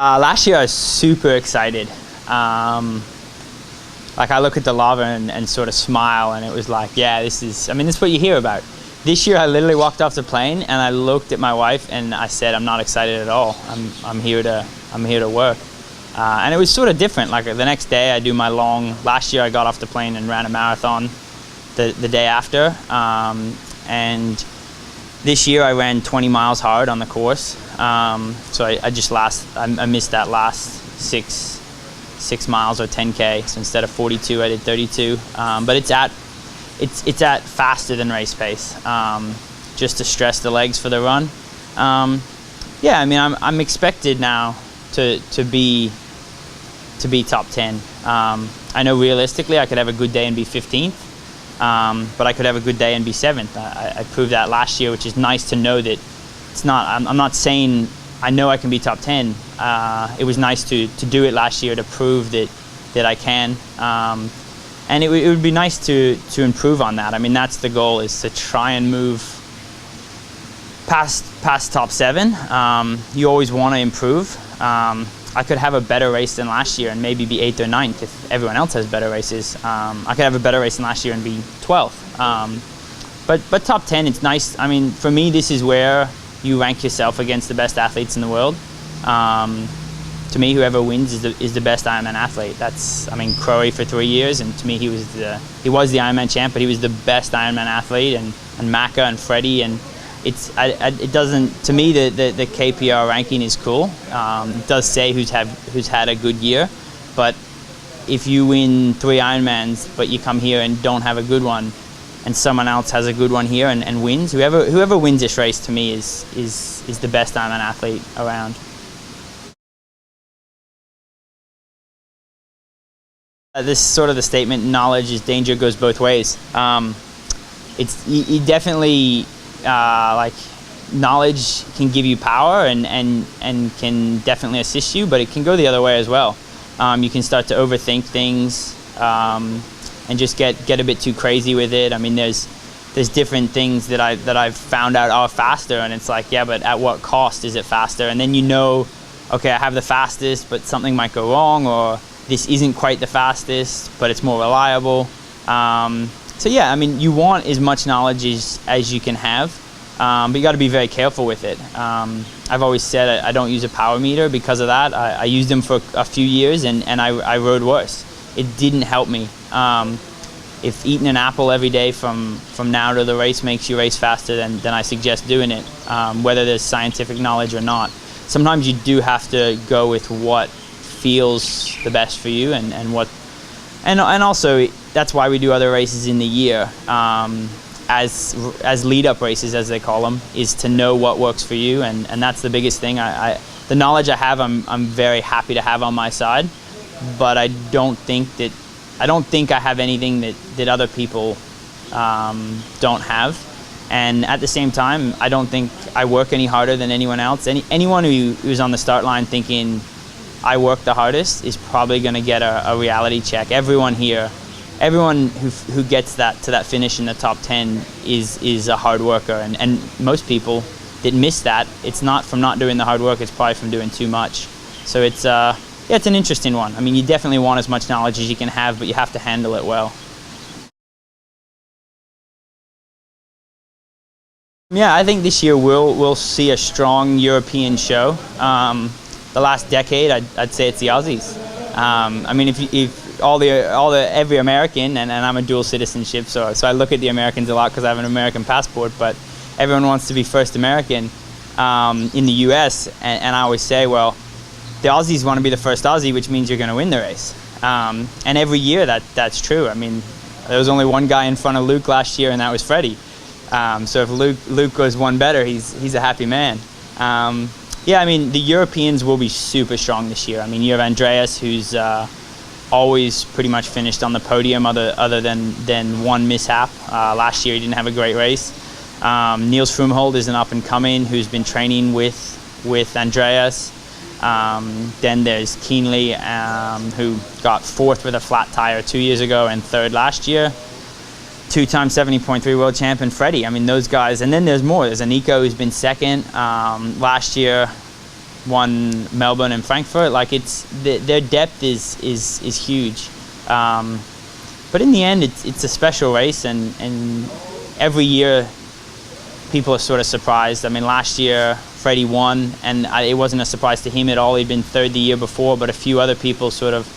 Last year I was super excited. Like I look at the lava and sort of smile, and it was like, yeah, this is what you hear about. This year I literally walked off the plane and I looked at my wife and I said, I'm not excited at all. I'm here to work. And it was sort of different. Like the next day I do my last year I got off the plane and ran a marathon the day after. And this year I ran 20 miles hard on the course. So I missed that last six miles or 10K. So instead of 42, I did 32. But it's at faster than race pace, just to stress the legs for the run. Yeah, I mean, I'm expected now to be top 10. I know realistically I could have a good day and be 15th, but I could have a good day and be 7th. I proved that last year, which is nice to know that it's not. I'm not saying I know I can be top 10. It was nice to do it last year to prove that I can. And it would be nice to improve on that. I mean, that's the goal, is to try and move past top 7. You always want to improve. I could have a better race than last year and maybe be 8th or 9th if everyone else has better races. I could have a better race than last year and be 12th. But top 10, it's nice. I mean, for me, this is where you rank yourself against the best athletes in the world. To me, whoever wins is the best Ironman athlete. Crowe for 3 years, and to me, he was the Ironman champ, but he was the best Ironman athlete, and Macca and Freddie, and it doesn't, to me, the KPR ranking is cool. It does say who's had a good year, but if you win 3 Ironmans, but you come here and don't have a good one, and someone else has a good one here and wins, whoever wins this race, to me, is the best Ironman athlete around. This is sort of the statement, knowledge is danger, goes both ways. You definitely, knowledge can give you power and can definitely assist you, but it can go the other way as well. You can start to overthink things and just get a bit too crazy with it. I mean, there's different things that I've found out are faster, and it's like, yeah, but at what cost is it faster? And then okay, I have the fastest, but something might go wrong, or this isn't quite the fastest, but it's more reliable. So yeah, I mean, you want as much knowledge as you can have, but you got to be very careful with it. I've always said I don't use a power meter because of that. I used them for a few years, and I rode worse. It didn't help me. If eating an apple every day from now to the race makes you race faster, then I suggest doing it, whether there's scientific knowledge or not. Sometimes you do have to go with what feels the best for you, and also that's why we do other races in the year, as lead-up races, as they call them, is to know what works for you, and that's the biggest thing. The knowledge I have, I'm very happy to have on my side, but I don't think I have anything that other people don't have. And at the same time, I don't think I work any harder than anyone else. Anyone who's on the start line thinking I work the hardest is probably going to get a reality check. Everyone who gets to that finish in the top 10 is a hard worker, and most people that miss that, it's not from not doing the hard work, it's probably from doing too much. So it's an interesting one. I mean, you definitely want as much knowledge as you can have, but you have to handle it well. Yeah, I think this year we'll see a strong European show. The last decade, I'd say it's the Aussies. I mean, if every American, and I'm a dual citizenship, so I look at the Americans a lot because I have an American passport, but everyone wants to be first American in the U.S., and I always say, well, the Aussies want to be the first Aussie, which means you're going to win the race. And every year that's true. I mean, there was only one guy in front of Luke last year, and that was Freddie. So if Luke goes one better, he's a happy man. Yeah, I mean, the Europeans will be super strong this year. I mean, you have Andreas, who's always pretty much finished on the podium other than one mishap. Last year he didn't have a great race. Niels Froomhold is an up-and-coming who's been training with Andreas. Then there's Keenly, who got 4th with a flat tire 2 years ago and 3rd last year. 2-time 70.3 world champion Freddie. I mean, those guys. And then there's more. There's Aniko, who's been 2nd last year. won Melbourne and Frankfurt. Like their depth is huge. But in the end, it's a special race, and every year people are sort of surprised. I mean, last year Freddie won, and it wasn't a surprise to him at all. He'd been third the year before, but a few other people sort of,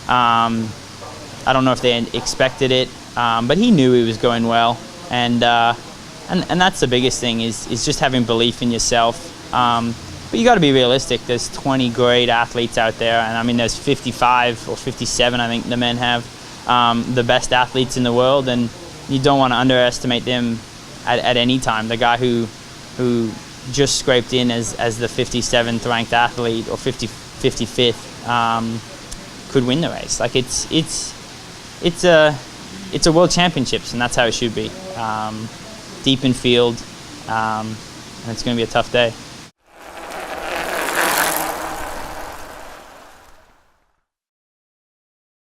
I don't know if they expected it, but he knew he was going well, and that's the biggest thing is just having belief in yourself. But you got to be realistic. There's 20 great athletes out there, and I mean there's 55 or 57 I think the men have, the best athletes in the world, and you don't want to underestimate them at any time. The guy who just scraped in as the 57th ranked athlete or 55th could win the race. Like it's a world championships, and that's how it should be. Deep in field, and it's going to be a tough day.